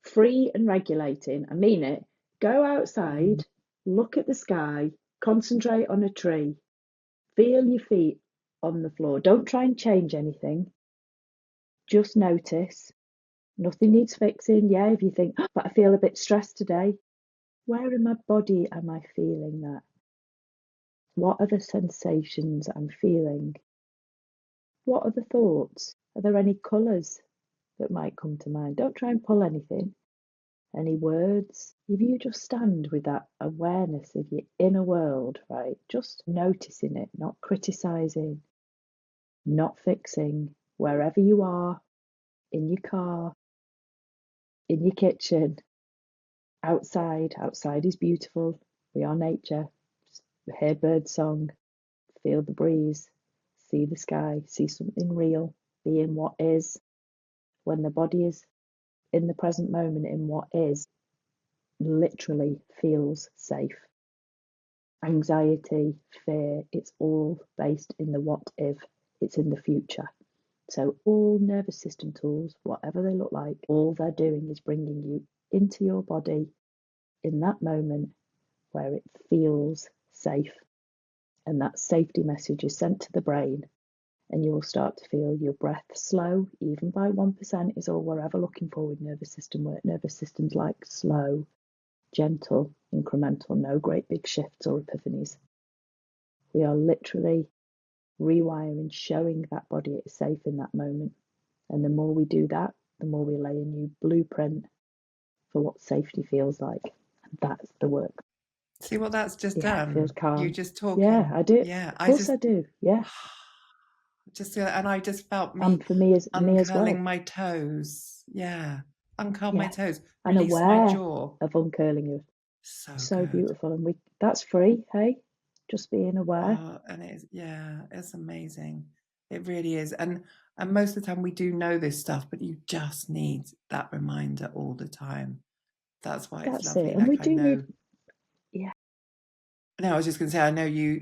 free and regulating. I mean it. Go Mm. outside, look at the sky, concentrate on a tree, feel your feet on the floor. Don't try and change anything. Just notice. Nothing needs fixing. Yeah, if you think, oh, but I feel a bit stressed today, where in my body am I feeling that? What are the sensations I'm feeling? What are the thoughts? Are there any colours that might come to mind? Don't try and pull anything, any words. If you just stand with that awareness of your inner world, right? Just noticing it, not criticising, not fixing, wherever you are, in your car, in your kitchen, outside. Outside is beautiful. We are nature. Hear bird song, feel the breeze, see the sky, see something real, be in what is. When the body is in the present moment, in what is, literally feels safe. Anxiety, fear, it's all based in the what if, it's in the future. So all nervous system tools, whatever they look like, all they're doing is bringing you into your body in that moment where it feels safe. And that safety message is sent to the brain, and you will start to feel your breath slow, even by 1% is all we're ever looking for with nervous system work. Nervous system's like slow, gentle, incremental, no great big shifts or epiphanies. We are literally rewiring, showing that body it's safe in that moment. And the more we do that, the more we lay a new blueprint for what safety feels like. And that's the work. See what that's just Yeah, it feels done? You calm. just Yeah, talking. I do. Yeah, Of course I do. Yeah. and I just felt And me for me as uncurling well. my toes. Yeah, uncurl my Yeah. toes, And release my aware jaw. of uncurling you. So So good. beautiful. And that's free, hey? Just being aware. Oh, and it's amazing. It really is. And most of the time we do know this stuff, but you just need that reminder all the time. That's why it's That's it. lovely. And we Like I do need, know. yeah, No, I was just going to say, I know you,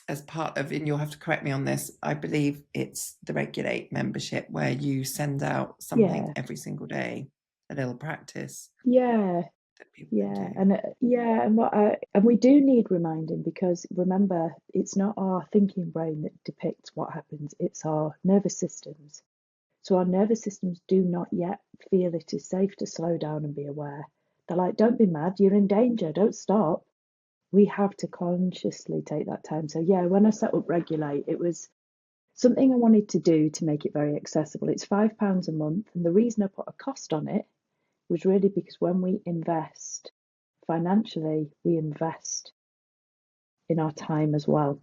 as part of, and you'll have to correct me on this, I believe it's the Regulate membership where you send out something yeah, every single day, a little practice yeah, that people can yeah. do. And and we do need reminding, because remember, it's not our thinking brain that depicts what happens, it's our nervous systems. So our nervous systems do not yet feel it is safe to slow down and be aware. They're like, don't be mad, you're in danger, don't stop. We have to consciously take that time. So yeah, when I set up Regulate, it was something I wanted to do to make it very accessible. It's £5 a month, and the reason I put a cost on it was really because when we invest financially, we invest in our time as well.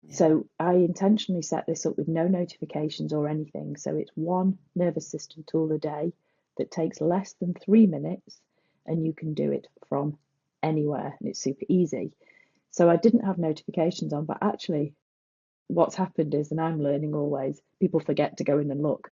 Yeah. So I intentionally set this up with no notifications or anything. So it's one nervous system tool a day that takes less than 3 minutes, and you can do it from anywhere, and it's super easy. So I didn't have notifications on, but actually what's happened is, and I'm learning always, people forget to go in and look.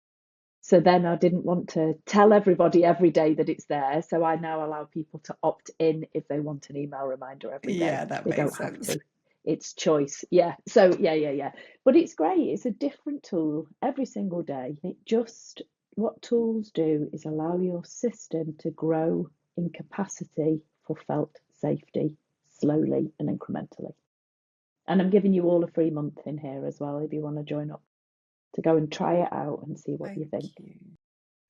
So then I didn't want to tell everybody every day that it's there. So I now allow people to opt in if they want an email reminder every day. Yeah, that They makes don't have sense. to. It's choice. Yeah. So yeah. But it's great. It's a different tool every single day. What tools do is allow your system to grow in capacity for felt safety slowly and incrementally. And I'm giving you all a free month in here as well if you want to join up to go and try it out and see what Thank you think. you.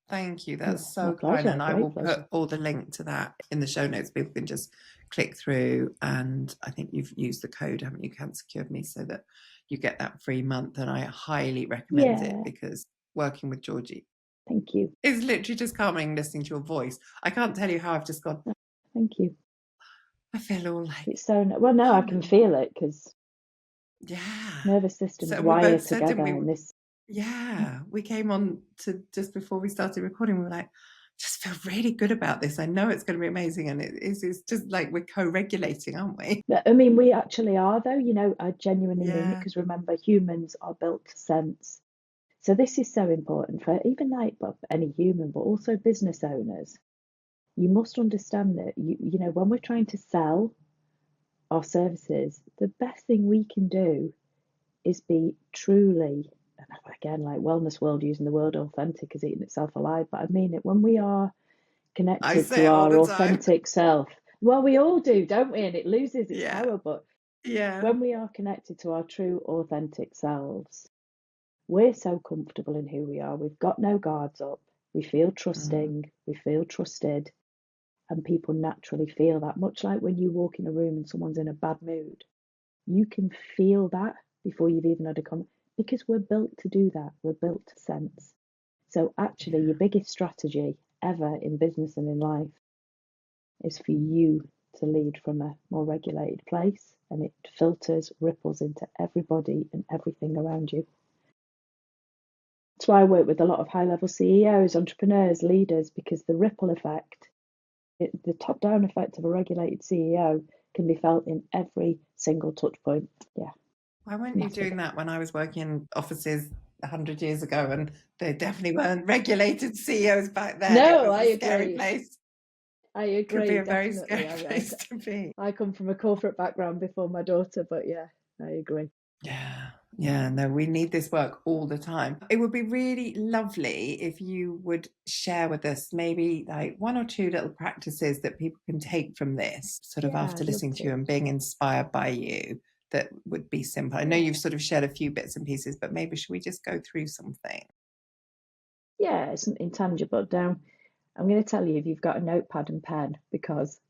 Thank you. Yeah, That's my so kind. pleasure. And I Great will put pleasure. all the link to that in the show notes. People can just click through. And I think you've used the code, haven't you, Cancer Cured Me, so that you get that free month. And I highly recommend it, Yeah, because working with Georgie thank you. is literally just calming listening to your voice. I can't tell you how I've just gone, Thank you. I feel all like, It's so, well, no, I calm can down. feel it because Yeah. nervous So systems we wire both said, didn't together we? and this, Yeah, we came on to just before we started recording. We were like, just feel really good about this. I know it's going to be amazing, and it's just like we're co-regulating, aren't we? I mean, we actually are though, I genuinely mean it, Yeah, because remember, humans are built to sense. So this is so important for even like, well, any human, but also business owners. You must understand that you know, when we're trying to sell our services, the best thing we can do is be truly, again, like wellness world using the word authentic is eating itself alive, but I mean it, when we are I connected say to it all our the time. authentic self, well, we all do, don't we? And it loses its Yeah. power, but Yeah. when we are connected to our true authentic selves, we're so comfortable in who we are. We've got no guards up. We feel Mm. trusting. We feel trusted. And people naturally feel that. Much like when you walk in a room and someone's in a bad mood, you can feel that before you've even had a comment, because we're built to do that. We're built to sense. So, actually, your Yeah. biggest strategy ever in business and in life is for you to lead from a more regulated place, and it filters, ripples into everybody and everything around you. That's why I work with a lot of high level CEOs, entrepreneurs, leaders, because the ripple effect, the top down effect of a regulated CEO can be felt in every single touch point. Yeah, Why it's weren't you massive. doing that when I was working in offices 100 years ago? And they definitely weren't regulated CEOs back then. It No, was I a scary agree. place. I Could be agree, a very definitely. scary place to be. I come from a corporate background before my daughter, but yeah, I agree. Yeah, yeah, no, we need this work all the time. It would be really lovely if you would share with us maybe like one or two little practices that people can take from this, sort of Yeah, after I'd love listening to to. you and being inspired by you, that would be simple. I know Yeah. you've sort of shared a few bits and pieces, but maybe should we just go through something? Yeah, it's something tangible. Now, I'm going to tell you if you've got a notepad and pen, because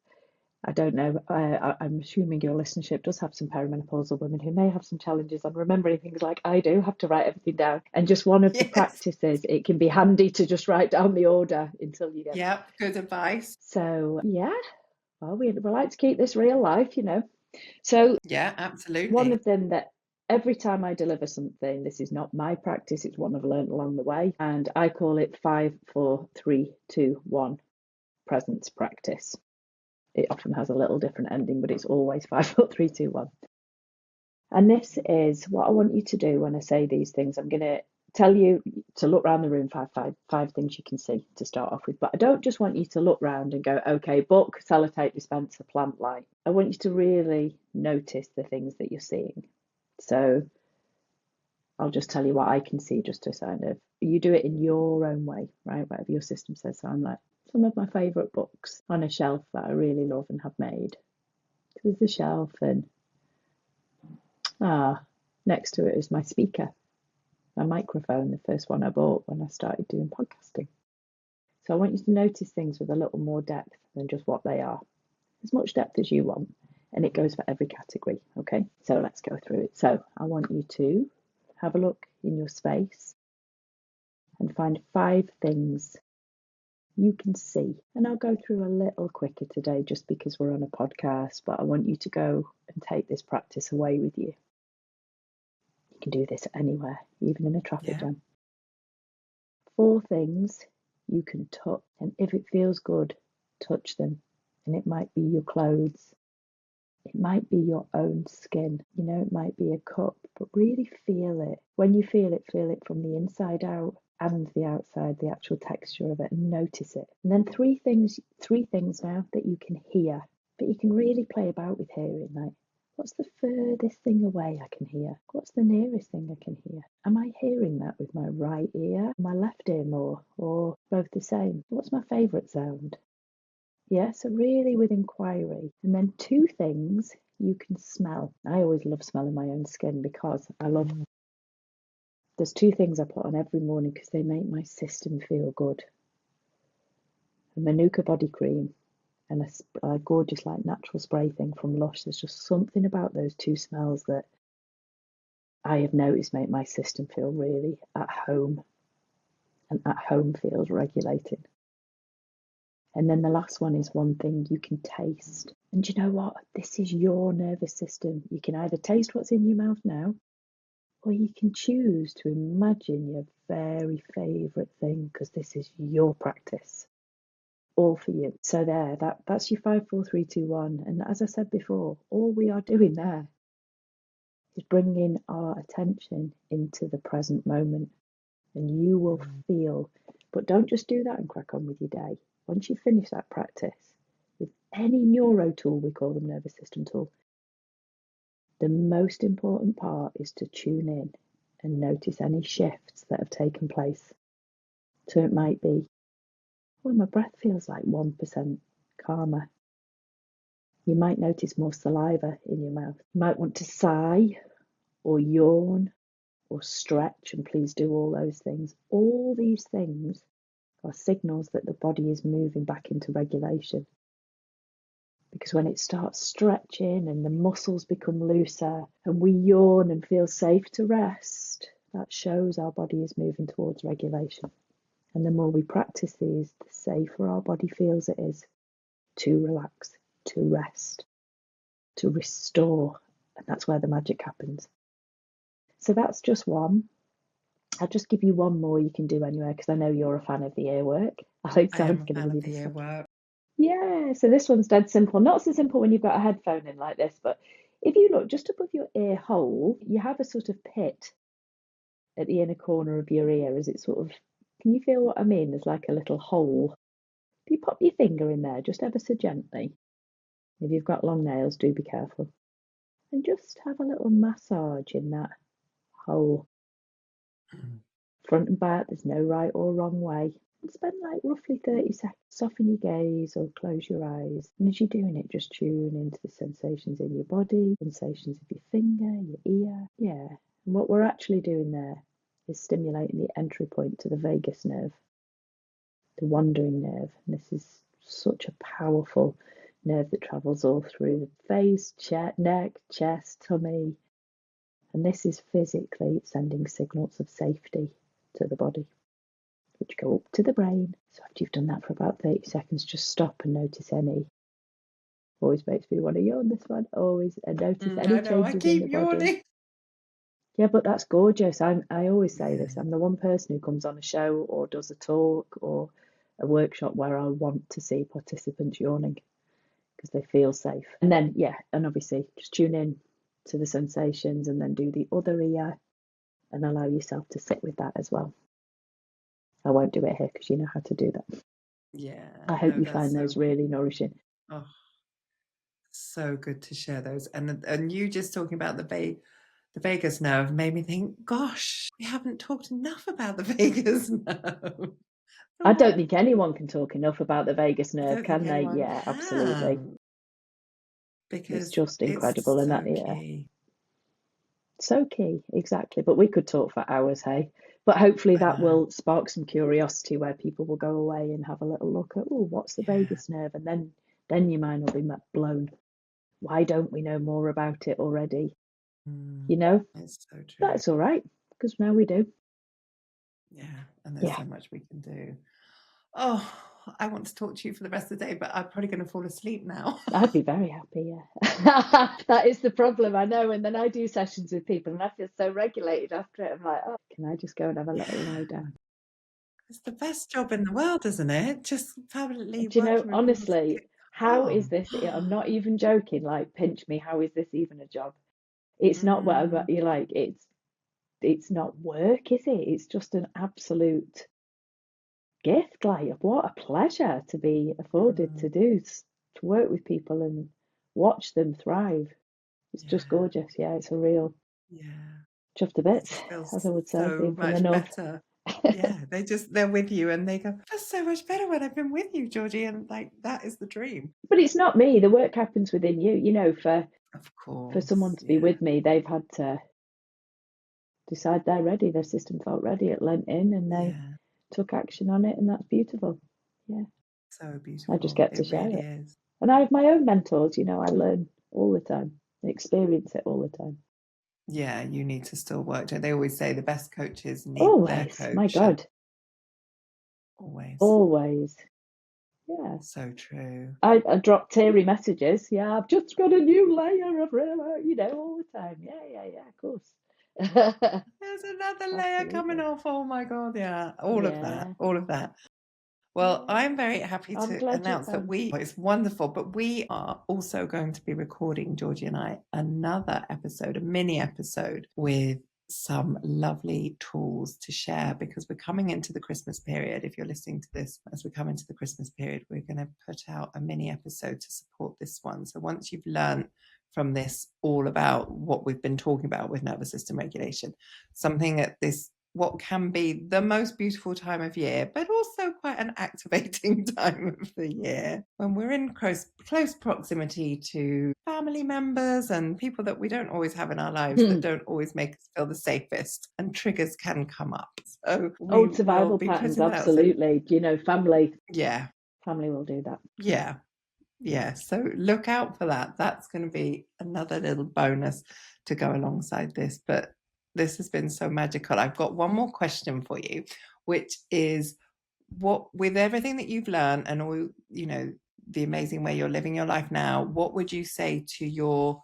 I don't know, I'm assuming your listenership does have some perimenopausal women who may have some challenges on remembering things like I do, have to write everything down. And just one of the Yes. practices, it can be handy to just write down the order until you get. Yep, good advice. So, yeah, well, we like to keep this real life, you know. So, Yeah, one absolutely. of them that every time I deliver something, this is not my practice, it's one I've learned along the way. And I call it 5, 4, 3, 2, 1 presence practice. It often has a little different ending, but it's always 5, 4, 3, 2, 1. And this is what I want you to do when I say these things. I'm going to tell you to look around the room, five things you can see to start off with. But I don't just want you to look round and go, okay, book, sellotape dispenser, plant light. I want you to really notice the things that you're seeing. So I'll just tell you what I can see, just to kind of, you do it in your own way, right? Whatever your system says. So I'm like, some of my favourite books on a shelf that I really love and have made. So there's the shelf, and next to it is my speaker, my microphone, the first one I bought when I started doing podcasting. So I want you to notice things with a little more depth than just what they are. As much depth as you want, and it goes for every category. Okay, so let's go through it. So I want you to have a look in your space and find 5 things you can see. And I'll go through a little quicker today just because we're on a podcast, but I want you to go and take this practice away with you. You can do this anywhere, even in a traffic Yeah. jam. 4 things you can touch, and if it feels good, touch them. And it might be your clothes, it might be your own skin, you know, it might be a cup, but really feel it. When you feel it from the inside out and the outside, the actual texture of it, and notice it. And then three things now that you can hear, but you can really play about with hearing, like, what's the furthest thing away I can hear? What's the nearest thing I can hear? Am I hearing that with my right ear, my left ear more, or both the same? What's my favourite sound? Yeah, so really with inquiry. And then 2 things you can smell. I always love smelling my own skin because there's 2 things I put on every morning because they make my system feel good. A Manuka body cream and a gorgeous like natural spray thing from Lush. There's just something about those 2 smells that I have noticed make my system feel really at home, and at home feels regulating. And then the last one is one thing you can taste. And you know what? This is your nervous system. You can either taste what's in your mouth now, or you can choose to imagine your very favourite thing, because this is your practice, all for you. So that's your 5, 4, 3, 2, 1. And as I said before, all we are doing there is bringing our attention into the present moment, and you will feel. But don't just do that and crack on with your day. once you finish that practice with any neuro tool, we call them nervous system tool, the most important part is to tune in and notice any shifts that have taken place. So it might be, well, my breath feels like 1% calmer. You might notice more saliva in your mouth. You might want to sigh or yawn or stretch, and please do all those things. All these things are signals that the body is moving back into regulation. Because when it starts stretching and the muscles become looser and we yawn and feel safe to rest, that shows our body is moving towards regulation. And the more we practice these, the safer our body feels it is to relax, to rest, to restore. And that's where the magic happens. So that's just one. I'll just give you one more you can do anyway, because I know you're a fan of the ear work. Alexander's going to give you this one. Work. Yeah, so this one's dead simple. Not so simple when you've got a headphone in like this, but if you look just above your ear hole, you have a sort of pit at the inner corner of your ear. Is it sort of, can you feel what I mean? There's like a little hole. If you pop your finger in there, just ever so gently. If you've got long nails, do be careful. And just have a little massage in that hole. Front and back, there's no right or wrong way. And spend like roughly 30 seconds. Soften your gaze or close your eyes. And as you're doing it, just tune into the sensations in your body, sensations of your finger, your ear. Yeah. And what we're actually doing there is stimulating the entry point to the vagus nerve, the wandering nerve. And this is such a powerful nerve that travels all through the face, neck, chest, tummy. And this is physically sending signals of safety to the body, which go up to the brain. So after you've done that for about 30 seconds, just stop and notice any. Always makes me want to yawn, this one. Always. And notice any changes in the body. Yawning. Yeah, but that's gorgeous. I always say this. I'm the one person who comes on a show or does a talk or a workshop where I want to see participants yawning because they feel safe. And then, yeah, and obviously just tune in to the sensations and then do the other ear and allow yourself to sit with that as well. I won't do it here because you know how to do that. Yeah. I hope you find those really nourishing. Oh, so good to share those. And you just talking about the vagus nerve made me think, gosh, we haven't talked enough about the vagus nerve. I don't think anyone can talk enough about the vagus nerve, can they? Yeah, absolutely. Because it's just incredible, and that key. So key, exactly. But we could talk for hours, hey. But hopefully that will spark some curiosity where people will go away and have a little look at, oh, what's the vagus nerve? And then your mind will be blown. Why don't we know more about it already? You know, it's so true. That's all right, because now we do. Yeah, and there's so much we can do. Oh, I want to talk to you for the rest of the day, but I'm probably going to fall asleep now. I'd be very happy, yeah. That is the problem, I know. And then I do sessions with people and I feel so regulated after it. I'm like, oh, can I just go and have a little lie down? It's the best job in the world, isn't it? Just permanently. Do you know, honestly, how is this? I'm not even joking. Like, pinch me. How is this even a job? It's not what I've got. You're like, it's not work, is it? It's just an absolute gift. Like, what a pleasure to be afforded to do, to work with people and watch them thrive. It's just gorgeous. Yeah, it's a real chuffed to bits, as I would say, so being from the north. Better. Yeah, they're with you and they go, that's so much better when I've been with you, Georgie, and like that is the dream. But it's not me. The work happens within you. You know, for someone to be with me, they've had to decide they're ready. Their system felt ready. It lent in and they took action on it, and that's beautiful. Yeah, so beautiful. I just get to share it. And I have my own mentors. You know, I learn all the time, and experience it all the time. Yeah, you need to still work. They always say the best coaches need their coach. My God. Always. Yeah. So true. I drop teary messages. Yeah, I've just got a new layer of, you know, all the time. Yeah, of course. There's another layer coming off. Oh my God. Yeah. All of that. Well, I'm very happy to announce that it's wonderful, but we are also going to be recording, Georgie and I, another episode, a mini episode with some lovely tools to share, because we're coming into the Christmas period. If you're listening to this as we come into the Christmas period, we're going to put out a mini episode to support this one. So once you've learned from this all about what we've been talking about with nervous system regulation, something at this what can be the most beautiful time of year, but also quite an activating time of the year, when we're in close proximity to family members and people that we don't always have in our lives that don't always make us feel the safest, and triggers can come up. So we Old will survival be patterns, putting that out. So, absolutely. You know, family yeah, will do that. yeah. So look out for that. That's going to be another little bonus to go alongside this. But this has been so magical. I've got one more question for you, which is, what, with everything that you've learned and all, you know, the amazing way you're living your life now, what would you say to your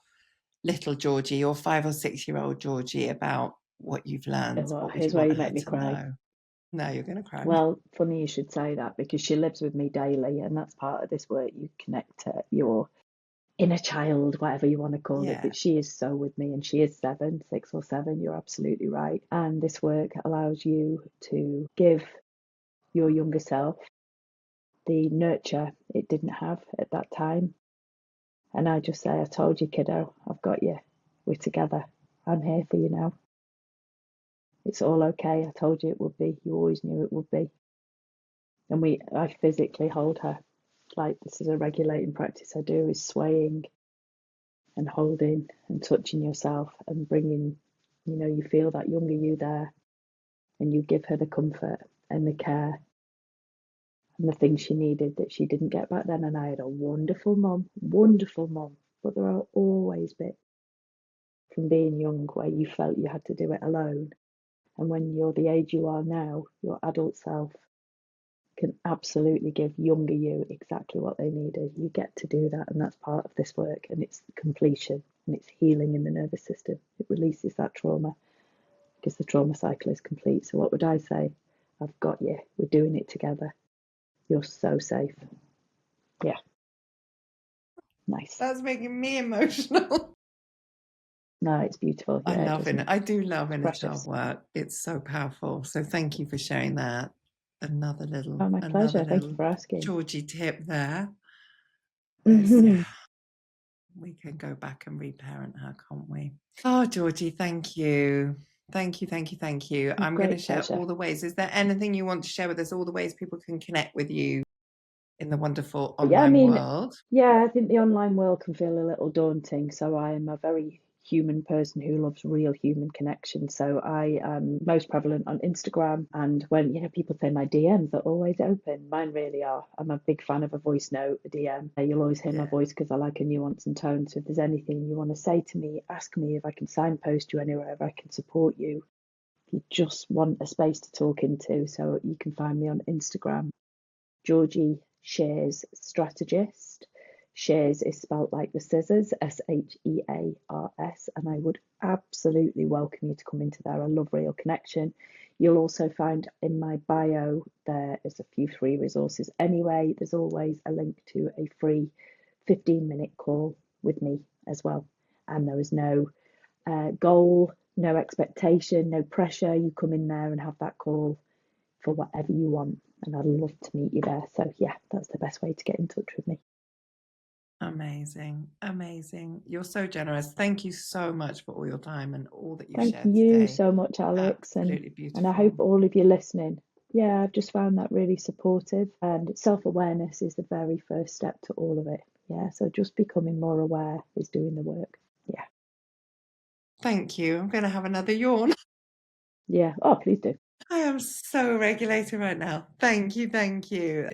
little Georgie, or 5 or 6 year old Georgie, about what you've learned? Well, What would here's you where want you her make me to cry. know? No, you're going to cry. Well, funny you should say that, because she lives with me daily, and that's part of this work. You connect to your inner child, whatever you want to call it, but she is so with me, and she is 6 or 7. You're absolutely right. And this work allows you to give your younger self the nurture it didn't have at that time. And I just say, I told you, kiddo, I've got you. We're together. I'm here for you now. It's all okay. I told you it would be. You always knew it would be. And I physically hold her. Like, this is a regulating practice I do, is swaying and holding and touching yourself and bringing, you know, you feel that younger you there, and you give her the comfort and the care and the things she needed that she didn't get back then. And I had a wonderful mum, but there are always bits from being young where you felt you had to do it alone. And when you're the age you are now, your adult self can absolutely give younger you exactly what they needed. You get to do that, and that's part of this work, and it's completion, and it's healing in the nervous system. It releases that trauma because the trauma cycle is complete. So what would I say? I've got you. We're doing it together. You're so safe. Yeah. Nice. That's making me emotional. No, it's beautiful. Yeah, I do love inner precious. child work. It's so powerful. So thank you for sharing that. Another Oh, my pleasure. Thank you for asking. Georgie tip there. Mm-hmm. We can go back and reparent her, can't we? Oh, Georgie, thank you. Thank you. I'm going to share all the ways. Is there anything you want to share with us? All the ways people can connect with you in the wonderful online world? Yeah, I think the online world can feel a little daunting. So I am a very human person who loves real human connection. So I am most prevalent on Instagram. And when, people say my DMs are always open, mine really are. I'm a big fan of a voice note, a DM. You'll always hear my voice because I like a nuance and tone. So if there's anything you want to say to me, ask me if I can signpost you anywhere, if I can support you. If you just want a space to talk into, so you can find me on Instagram, Georgie Shears, strategist. Shears is spelt like the scissors, Shears, and I would absolutely welcome you to come into there. I love real connection. You'll also find in my bio there is a few free resources. Anyway, there's always a link to a free 15-minute call with me as well. And there is no goal, no expectation, no pressure. You come in there and have that call for whatever you want, and I'd love to meet you there. So yeah, that's the best way to get in touch with me. Amazing. You're so generous. Thank you so much for all your time and all that you've shared Thank you today. so much, Alex. Absolutely beautiful. And I hope all of you listening, I've just found that really supportive, and self-awareness is the very first step to all of it. Yeah, so just becoming more aware is doing the work. Yeah. Thank you. I'm going to have another yawn. Yeah. Oh, please do. I am so regulated right now. Thank you.